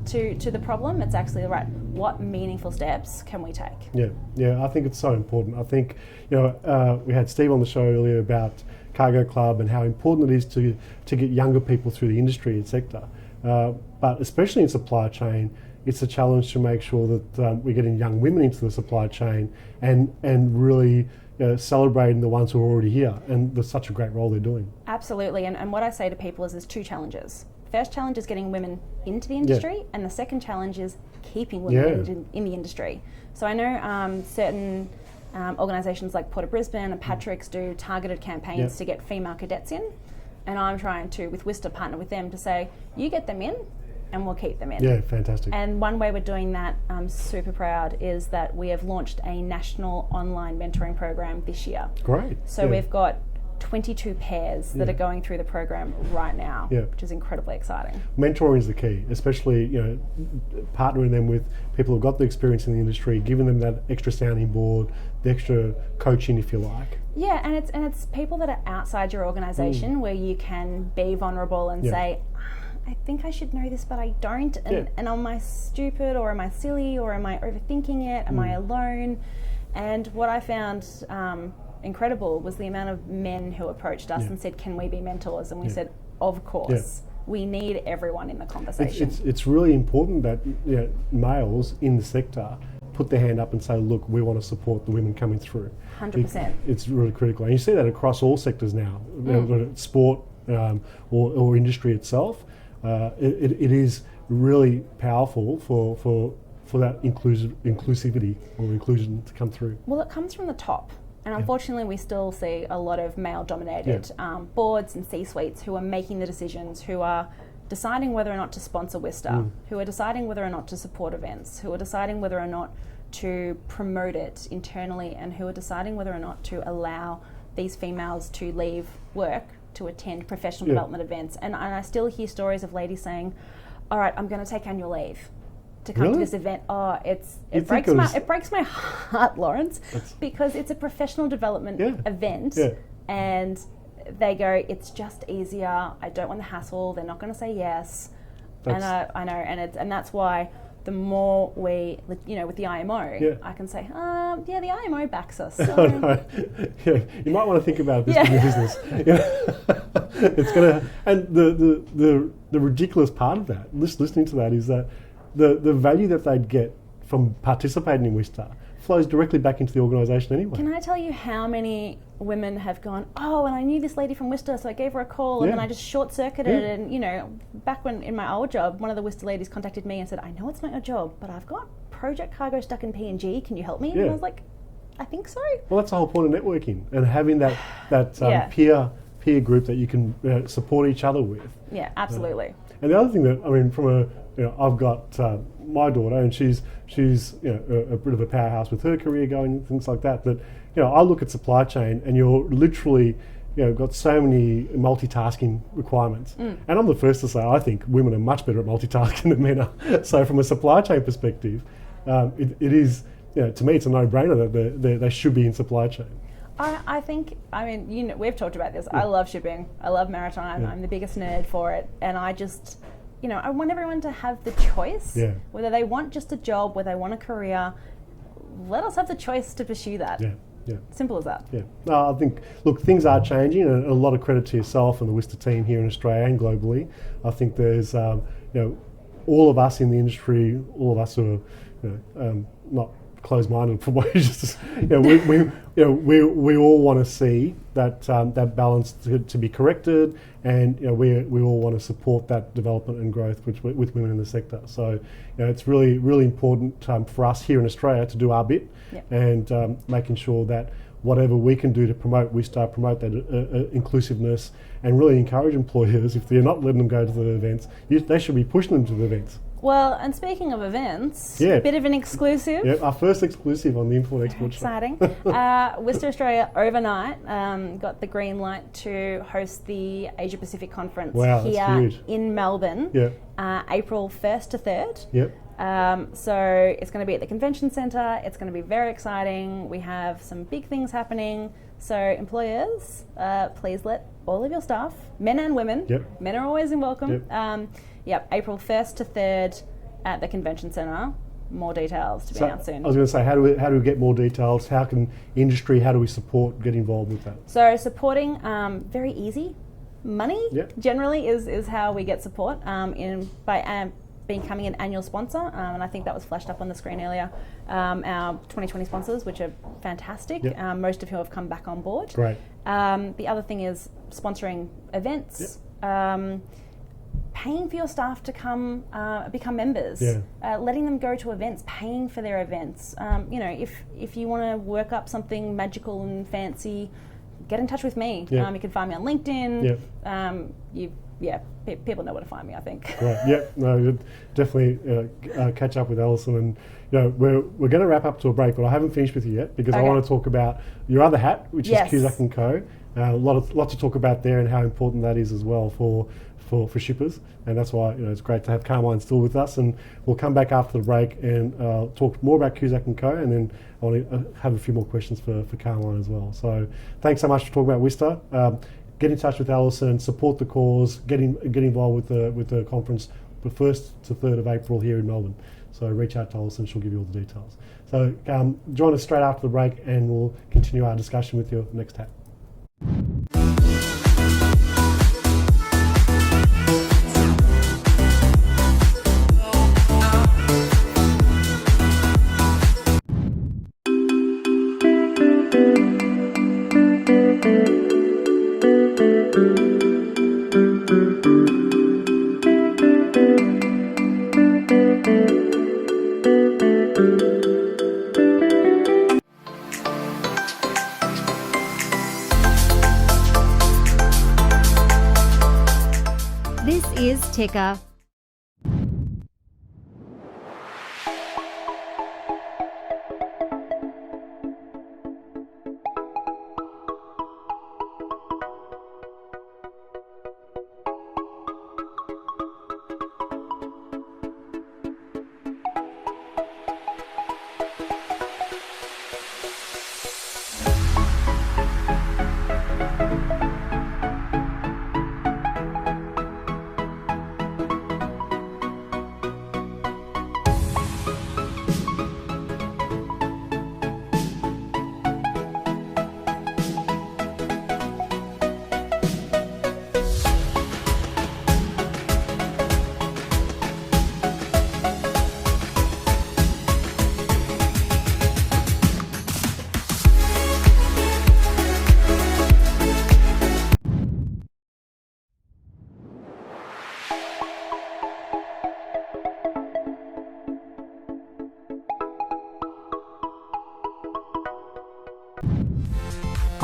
Speaker 5: to the problem. It's actually what meaningful steps can we take?
Speaker 2: I think it's so important. I think we had Steve on the show earlier about Cargo Club and how important it is to get younger people through the industry and sector, but especially in supply chain. It's a challenge to make sure that we're getting young women into the supply chain and really celebrating the ones who are already here, and there's such a great role they're doing.
Speaker 5: Absolutely, and what I say to people is there's 2 challenges. First challenge is getting women into the industry, and the second challenge is keeping women in the industry. So I know certain organisations like Port of Brisbane and Patrick's do targeted campaigns to get female cadets in, and I'm trying to, with WISTA, partner with them to say, you get them in, and we'll keep them in.
Speaker 2: Yeah, fantastic.
Speaker 5: And one way we're doing that, I'm super proud, is that we have launched a national online mentoring program this year.
Speaker 2: Great.
Speaker 5: So we've got 22 pairs that are going through the program right now, which is incredibly exciting.
Speaker 2: Mentoring is the key, especially partnering them with people who've got the experience in the industry, giving them that extra sounding board, the extra coaching, if you like.
Speaker 5: Yeah, and it's people that are outside your organisation where you can be vulnerable and say, I think I should know this, but I don't. And am I stupid, or am I silly, or am I overthinking it? Am I alone? And what I found incredible was the amount of men who approached us and said, can we be mentors? And we said, of course. We need everyone in the conversation.
Speaker 2: It's really important that males in the sector put their hand up and say, look, we want to support the women coming through.
Speaker 5: 100%.
Speaker 2: It's really critical. And you see that across all sectors now, whether it's sport or industry itself. It is really powerful for that inclusivity or inclusion to come through.
Speaker 5: Well, it comes from the top. And unfortunately, we still see a lot of male-dominated boards and C-suites who are making the decisions, who are deciding whether or not to sponsor WISTA, who are deciding whether or not to support events, who are deciding whether or not to promote it internally, and who are deciding whether or not to allow these females to leave work to attend professional development events. And I still hear stories of ladies saying, all right, I'm going to take annual leave to come to this event. Oh, it breaks my heart, Lawrence, because it's a professional development event, and they go, it's just easier. I don't want the hassle. They're not going to say yes. And I know, and that's why the more we, with the IMO, I can say, the IMO backs us. So.
Speaker 2: You might want to think about this in your business. It's gonna, and the ridiculous part of that, listening to that, is that the value that they'd get from participating in WISTA flows directly back into the organisation anyway.
Speaker 5: Can I tell you how many women have gone, oh, and I knew this lady from WISTA, so I gave her a call, and then I just short-circuited, and, you know, back when in my old job, one of the WISTA ladies contacted me and said, I know it's not your job, but I've got project cargo stuck in PNG, can you help me? And I was like, I think so.
Speaker 2: Well, that's the whole point of networking, and having that peer group that you can support each other with.
Speaker 5: Yeah, absolutely.
Speaker 2: And the other thing that, I mean, I've got my daughter, and she's a bit of a powerhouse with her career going, things like that. But I look at supply chain, and you're literally got so many multitasking requirements. And I'm the first to say I think women are much better at multitasking than men are. So from a supply chain perspective, it is to me it's a no-brainer that they should be in supply chain.
Speaker 5: I think, we've talked about this. I love shipping. I love maritime. I'm the biggest nerd for it. And I just, I want everyone to have the choice. Whether they want just a job, whether they want a career, let us have the choice to pursue that. Simple as that.
Speaker 2: I think, look, things are changing, and a lot of credit to yourself and the WISTA team here in Australia and globally. I think there's, all of us in the industry, all of us who are, not closed-minded from what you just, we all want to see that that balance to be corrected, and we all want to support that development and growth with women in the sector. So it's really important for us here in Australia to do our bit, and making sure that whatever we can do to promote WISTA, promote that inclusiveness, and really encourage employers, if they're not letting them go to the events, they should be pushing them to the events.
Speaker 5: Well, and speaking of events, a bit of an exclusive.
Speaker 2: Yeah, our first exclusive on the Import-Export Show.
Speaker 5: Exciting. WISTA Australia overnight got the green light to host the Asia Pacific Conference here in Melbourne, April 1st to 3rd. So it's going to be at the Convention Centre. It's going to be very exciting. We have some big things happening. So employers, please let all of your staff, men and women, men are always welcome, April 1st to 3rd at the Convention Centre. More details to be announced soon.
Speaker 2: I was going to say, how do we get more details? How can industry, how do we get involved with that?
Speaker 5: So supporting, very easy. Money generally is how we get support by becoming an annual sponsor, and I think that was flashed up on the screen earlier. Our 2020 sponsors, which are fantastic, most of whom have come back on board.
Speaker 2: Great.
Speaker 5: The other thing is sponsoring events, paying for your staff to come become members, letting them go to events, paying for their events. If you want to work up something magical and fancy, get in touch with me. You can find me on LinkedIn. People know where to find me, I think.
Speaker 2: Right. No, definitely catch up with Alison, and we're going to wrap up to a break, but I haven't finished with you yet because I want to talk about your other hat, which is Cusack Co. Lot to talk about there, and how important that is as well for shippers, and that's why it's great to have Carmine still with us. And we'll come back after the break and talk more about Cusack Co, and then I want to have a few more questions for Carmine as well. So thanks so much for talking about WISTA. Get in touch with Alison, support the cause, get involved with the conference, the 1st to 3rd of April here in Melbourne. So reach out to Alison, she'll give you all the details. So join us straight after the break, and we'll continue our discussion with your next hat.
Speaker 1: This is Ticker.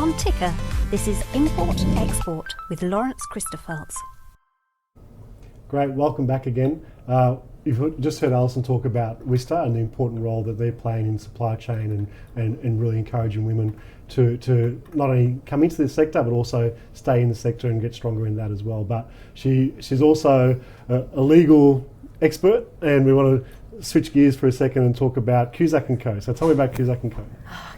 Speaker 1: on Ticker. This is Import Export with Lawrence Christophels.
Speaker 2: Great, welcome back again. You've just heard Alison talk about WISTA and the important role that they're playing in supply chain and really encouraging women to not only come into this sector but also stay in the sector and get stronger in that as well. But she's also a legal expert, and we want to switch gears for a second and talk about Cusack Co. So tell me about Cusack Co.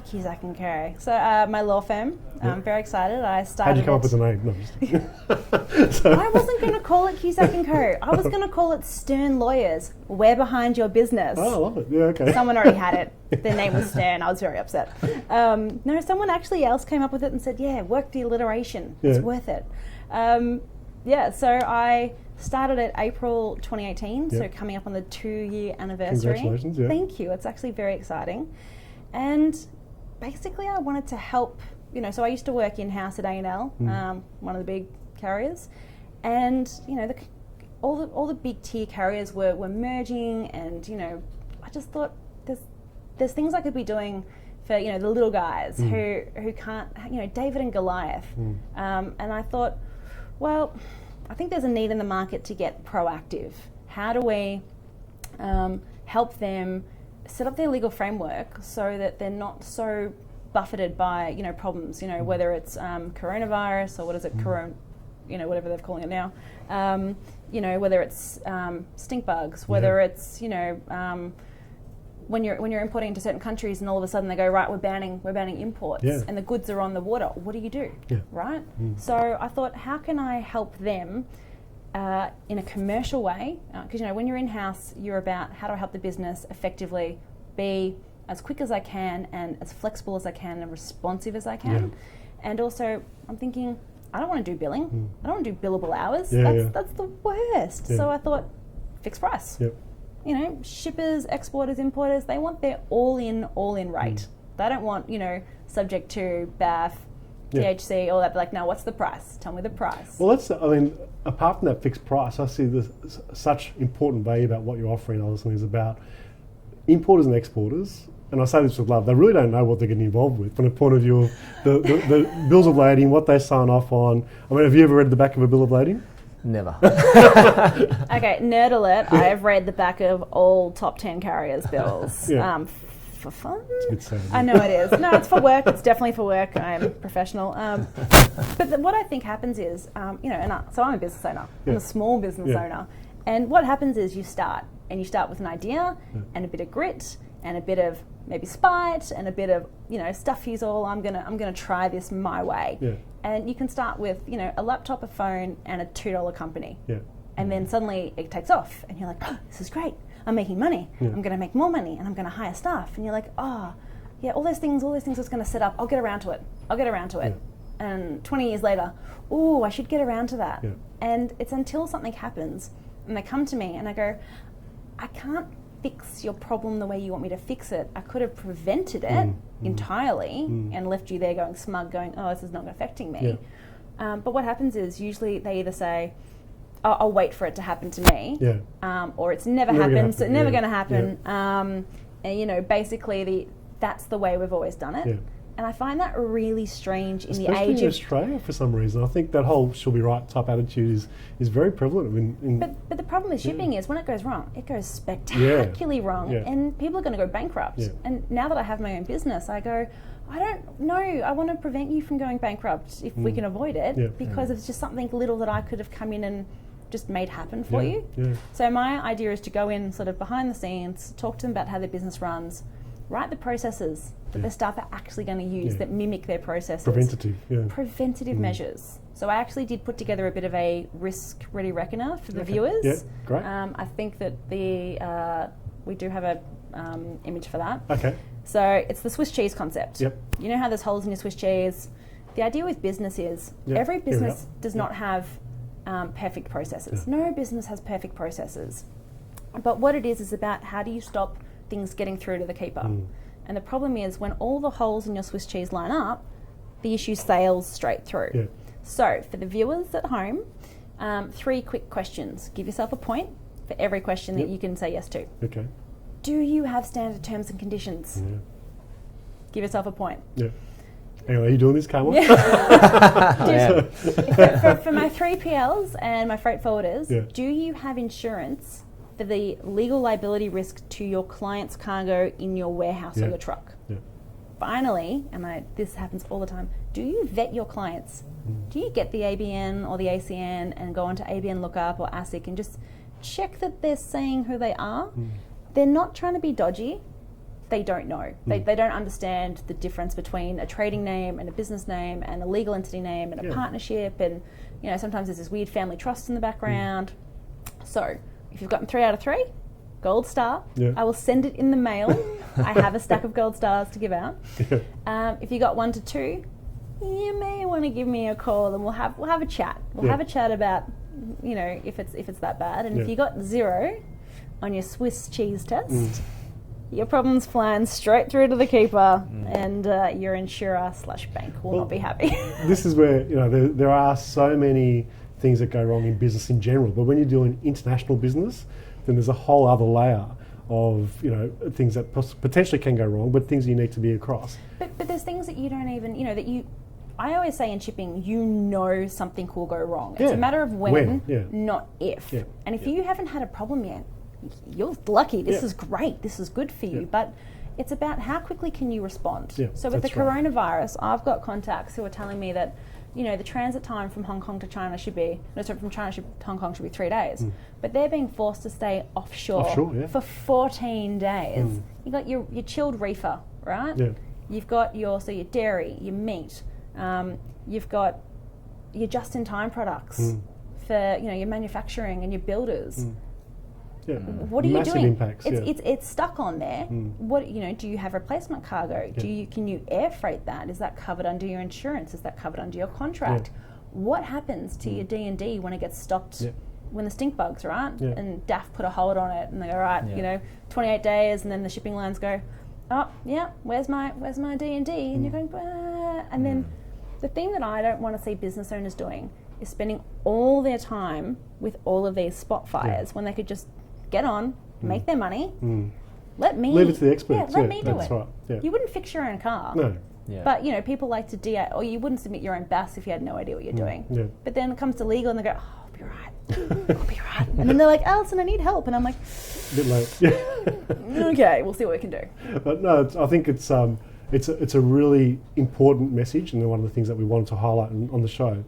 Speaker 5: Cusack Co. So my law firm, I'm very excited. I started.
Speaker 2: How'd you come up with the name? No,
Speaker 5: I wasn't going to call it Cusack Co. I was going to call it Stern Lawyers. We're behind your business.
Speaker 2: Oh, I love it. Yeah, okay.
Speaker 5: Someone already had it. Their name was Stern. I was very upset. No, someone actually else came up with it and said, yeah, work the alliteration. It's worth it. So I started it April 2018, so coming up on the 2-year anniversary.
Speaker 2: Congratulations, yeah.
Speaker 5: Thank you. It's actually very exciting. And basically I wanted to help, so I used to work in-house at A&L, one of the big carriers, and, all the big tier carriers were merging, and, I just thought there's things I could be doing for, the little guys who can't, David and Goliath. And I thought, well, I think there's a need in the market to get proactive. How do we help them set up their legal framework so that they're not so buffeted by problems, whether it's coronavirus or what is it, whatever they're calling it now, whether it's stink bugs, whether it's when you're importing into certain countries and all of a sudden they go, right, we're banning imports and the goods are on the water. What do you do, right? So I thought, how can I help them in a commercial way? Because when you're in-house, you're about how do I help the business effectively be as quick as I can and as flexible as I can and responsive as I can. And also, I'm thinking, I don't want to do billing. I don't want to do billable hours. That's the worst. So I thought, fixed price. Shippers, exporters, importers, they want their all-in rate. They don't want, subject to BAF, THC, all that. They're like, no, what's the price? Tell me the price.
Speaker 2: Well, apart from that fixed price, I see this such important value about what you're offering, Alison, is about importers and exporters. And I say this with love, they really don't know what they're getting involved with from the point of view of the bills of lading, what they sign off on. Have you ever read the back of a bill of lading?
Speaker 4: Never.
Speaker 5: Okay, nerd alert. I have read the back of all top 10 carriers' bills. For fun?
Speaker 2: It's a bit sad.
Speaker 5: I know it is. No, it's for work. It's definitely for work. I'm professional. But what I think happens is, so I'm a business owner. I'm a small business owner. And what happens is you start with an idea and a bit of grit and a bit of maybe spite and a bit of, stuff he's all, I'm gonna try this my way. And you can start with, a laptop, a phone, and a $2 company. And then suddenly it takes off and you're like, oh, this is great. I'm making money. I'm going to make more money and I'm going to hire staff. And you're like, all those things I was going to set up, I'll get around to it. And 20 years later, I should get around to that. And it's until something happens and they come to me and I go, I can't fix your problem the way you want me to fix it. I could have prevented it entirely and left you there going smug, going, oh, this is not affecting me. But what happens is usually they either say, I'll wait for it to happen to me, or it's never happened, so it's never going to happen. And basically that's the way we've always done it. And I find that really strange in the age
Speaker 2: of Australia for some reason. I think that whole "she'll be right" type attitude is very prevalent.
Speaker 5: But the problem with shipping is when it goes wrong, it goes spectacularly wrong, and people are going to go bankrupt. And now that I have my own business, I go, I don't know. I want to prevent you from going bankrupt if we can avoid it, because it's just something little that I could have come in and just made happen for you. So my idea is to go in sort of behind the scenes, talk to them about how their business runs, write the processes that their staff are actually going to use that mimic their processes. Preventative measures. So I actually did put together a bit of a risk-ready reckoner for the viewers.
Speaker 2: Yeah, great.
Speaker 5: I think that we do have a image for that.
Speaker 2: Okay.
Speaker 5: So it's the Swiss cheese concept. You know how there's holes in your Swiss cheese? The idea with business is every business does not have perfect processes. No business has perfect processes. But what it is about how do you stop things getting through to the keeper? And the problem is when all the holes in your Swiss cheese line up, the issue sails straight through. So for the viewers at home, 3 quick questions. Give yourself a point for every question that you can say yes to.
Speaker 2: Okay.
Speaker 5: Do you have standard terms and conditions? Give yourself a point.
Speaker 2: Hang on, are you doing this, Carmine?
Speaker 4: Yeah.
Speaker 5: For my 3PLs and my freight forwarders,
Speaker 2: Yeah.
Speaker 5: do you have insurance for the legal liability risk to your client's cargo in your warehouse or
Speaker 2: Yeah.
Speaker 5: your truck?
Speaker 2: Yeah.
Speaker 5: Finally, and this happens all the time, do you vet your clients? Do you get the ABN or the ACN and go onto ABN Lookup or ASIC and just check that they're saying who they are? They're not trying to be dodgy. They don't know. They don't understand the difference between a trading name and a business name and a legal entity name and a partnership, and sometimes there's this weird family trust in the background. So if you've gotten 3 out of 3, gold star.
Speaker 2: Yeah.
Speaker 5: I will send it in the mail. I have a stack of gold stars to give out. If you got 1 to 2, you may want to give me a call and we'll have a chat. We'll have a chat about if it's that bad. And if you got 0 on your Swiss cheese test, your problem's flying straight through to the keeper, and your insurer/bank will not be happy.
Speaker 2: This is where there are so many things that go wrong in business in general, but when you're doing international business, then there's a whole other layer of things that potentially can go wrong, but things you need to be across.
Speaker 5: But there's things that you don't even I always say in shipping, something will go wrong. It's a matter of when. Not if.
Speaker 2: Yeah.
Speaker 5: And if you haven't had a problem yet, you're lucky. This is great. This is good for you. But it's about how quickly can you respond. So with the coronavirus, I've got contacts who are telling me that the transit time from Hong Kong to China from China to Hong Kong should be 3 days. But they're being forced to stay offshore for 14 days. You've got your chilled reefer, right?
Speaker 2: Yeah.
Speaker 5: You've got your dairy, your meat. You've got your just-in-time products for your manufacturing and your builders. What are
Speaker 2: Massive
Speaker 5: you doing?
Speaker 2: impacts,
Speaker 5: It's stuck on there. What do you have replacement cargo? Can you air freight that? Is that covered under your insurance? Is that covered under your contract? What happens to your D&D when it gets stopped? When the stink bugs, right? And DAF put a hold on it, and they go, right, 28 days, and then the shipping lines go, oh yeah, where's my D&D? And you're going, bah. And then the thing that I don't want to see business owners doing is spending all their time with all of these spot fires when they could just get on, make their money. Let me
Speaker 2: leave it to the experts.
Speaker 5: Let me do
Speaker 2: that's
Speaker 5: it.
Speaker 2: Right. Yeah.
Speaker 5: You wouldn't fix your own car.
Speaker 2: No.
Speaker 4: Yeah.
Speaker 5: But people like to or you wouldn't submit your own BAS if you had no idea what you're doing.
Speaker 2: Yeah.
Speaker 5: But then it comes to legal and they go, oh, I'll be right. I'll be right. And then they're like, Alison, I need help. And I'm like,
Speaker 2: A bit late.
Speaker 5: okay, we'll see what we can do.
Speaker 2: But no, I think it's a really important message, and one of the things that we wanted to highlight on the show.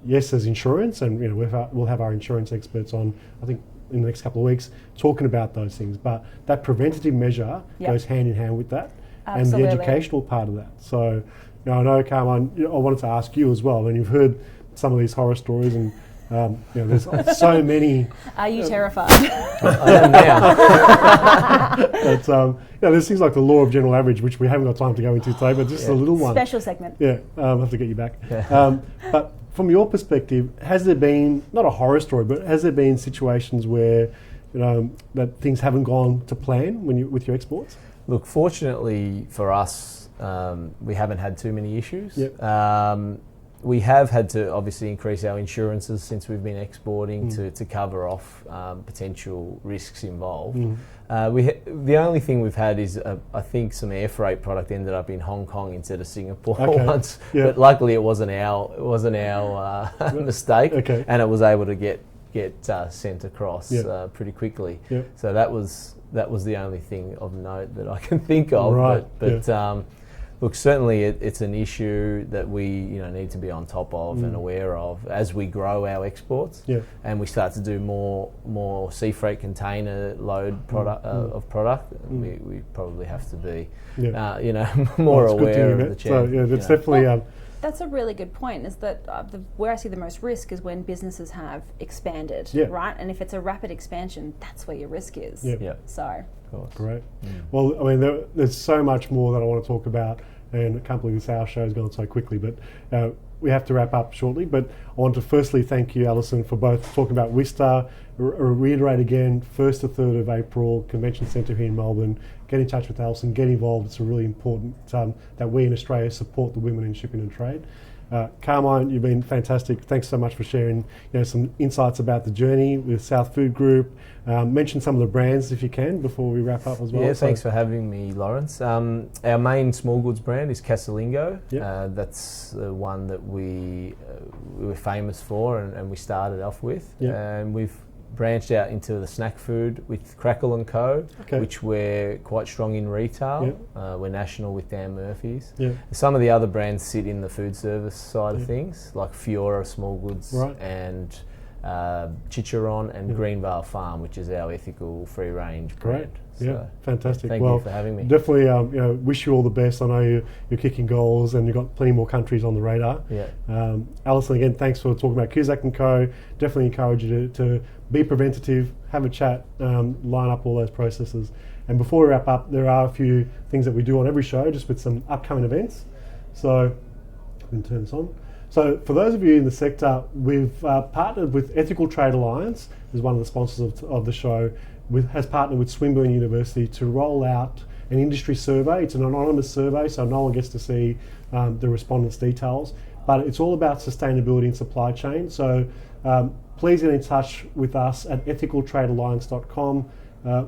Speaker 2: Yes, there's insurance, and we'll have our insurance experts on, I think, in the next couple of weeks talking about those things. But that preventative measure goes hand in hand with that,
Speaker 5: Absolutely.
Speaker 2: and the educational part of that. So, I know, Carmine, I wanted to ask you as well. I mean, you've heard some of these horror stories, and there's so many.
Speaker 5: Are you terrified?
Speaker 4: I am now.
Speaker 2: But, there's things like the law of general average, which we haven't got time to go into today, but just a little one.
Speaker 5: Special segment.
Speaker 2: Yeah, I'll have to get you back. But from your perspective, has there been, not a horror story, but has there been situations where that things haven't gone to plan with your exports?
Speaker 4: Look, fortunately for us, we haven't had too many issues.
Speaker 2: Yep.
Speaker 4: We have had to obviously increase our insurances since we've been exporting to cover off potential risks involved. The only thing we've had is I think some air freight product ended up in Hong Kong instead of Singapore once, but luckily it wasn't our mistake, and it was able to get sent across pretty quickly. So that was the only thing of note that I can think of.
Speaker 2: Right.
Speaker 4: But look, certainly it's an issue that we need to be on top of and aware of as we grow our exports, and we start to do more sea freight container load product of product. We probably have to be more aware of the change.
Speaker 2: So that's definitely.
Speaker 5: That's a really good point, is that where I see the most risk is when businesses have expanded, right? And if it's a rapid expansion, that's where your risk is. So.
Speaker 2: Great. Well, I mean, there's so much more that I want to talk about, and I can't believe this hour show has gone so quickly, but we have to wrap up shortly. But I want to firstly thank you, Alison, for both talking about WISTA, reiterate again, 1st to 3rd of April, Convention Centre here in Melbourne. Get in touch with Alison, get involved. It's really important that we in Australia support the women in shipping and trade. Carmine, you've been fantastic. Thanks so much for sharing some insights about the journey with South Food Group. Mention some of the brands if you can before we wrap up as well.
Speaker 4: Yeah, thanks for having me, Lawrence. Our main small goods brand is Casalingo.
Speaker 2: Yep.
Speaker 4: That's the one that we were famous for and we started off with.
Speaker 2: Yep.
Speaker 4: And we've branched out into the snack food with Crackle Co, which we're quite strong in retail.
Speaker 2: Yep.
Speaker 4: We're national with Dan Murphy's.
Speaker 2: Yep.
Speaker 4: Some of the other brands sit in the food service side of things, like Fiora Small Goods and Chicharon and Greenvale Farm, which is our ethical free range brand.
Speaker 2: Yeah, fantastic.
Speaker 4: Thank you for having me.
Speaker 2: Definitely, wish you all the best. I know you're kicking goals, and you've got plenty more countries on the radar.
Speaker 4: Yeah.
Speaker 2: Alison, again, thanks for talking about Cusack Co. Definitely encourage you to be preventative, have a chat, line up all those processes. And before we wrap up, there are a few things that we do on every show, just with some upcoming events. So, I can turn this on. So for those of you in the sector, we've partnered with Ethical Trade Alliance, who's one of the sponsors of the show, has partnered with Swinburne University to roll out an industry survey. It's an anonymous survey, so no one gets to see the respondents' details, but it's all about sustainability and supply chain. So please get in touch with us at ethicaltradealliance.com.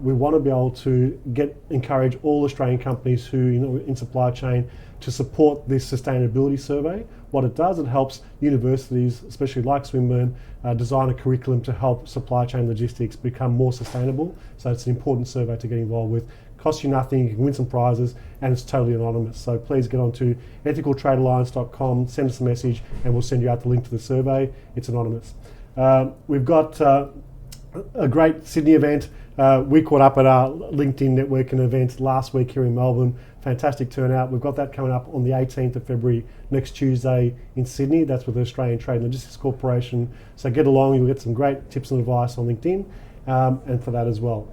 Speaker 2: We want to be able to encourage all Australian companies who in supply chain to support this sustainability survey. What it does, it helps universities, especially like Swinburne, design a curriculum to help supply chain logistics become more sustainable. So it's an important survey to get involved with. Costs you nothing, you can win some prizes, and it's totally anonymous. So please get on to ethicaltradealliance.com, send us a message, and we'll send you out the link to the survey. It's anonymous. We've got a great Sydney event. We caught up at our LinkedIn networking event last week here in Melbourne. Fantastic turnout. We've got that coming up on the 18th of February, next Tuesday in Sydney. That's with the Australian Trade and Logistics Corporation. So get along, you'll get some great tips and advice on LinkedIn and for that as well.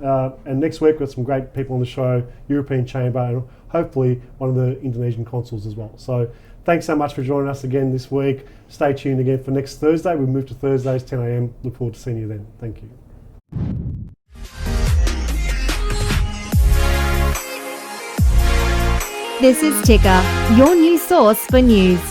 Speaker 2: And next week we've got some great people on the show, European Chamber, and hopefully one of the Indonesian consuls as well. So thanks so much for joining us again this week. Stay tuned again for next Thursday. We move to Thursdays, 10 a.m. Look forward to seeing you then. Thank you.
Speaker 6: This is Ticker, your new source for news.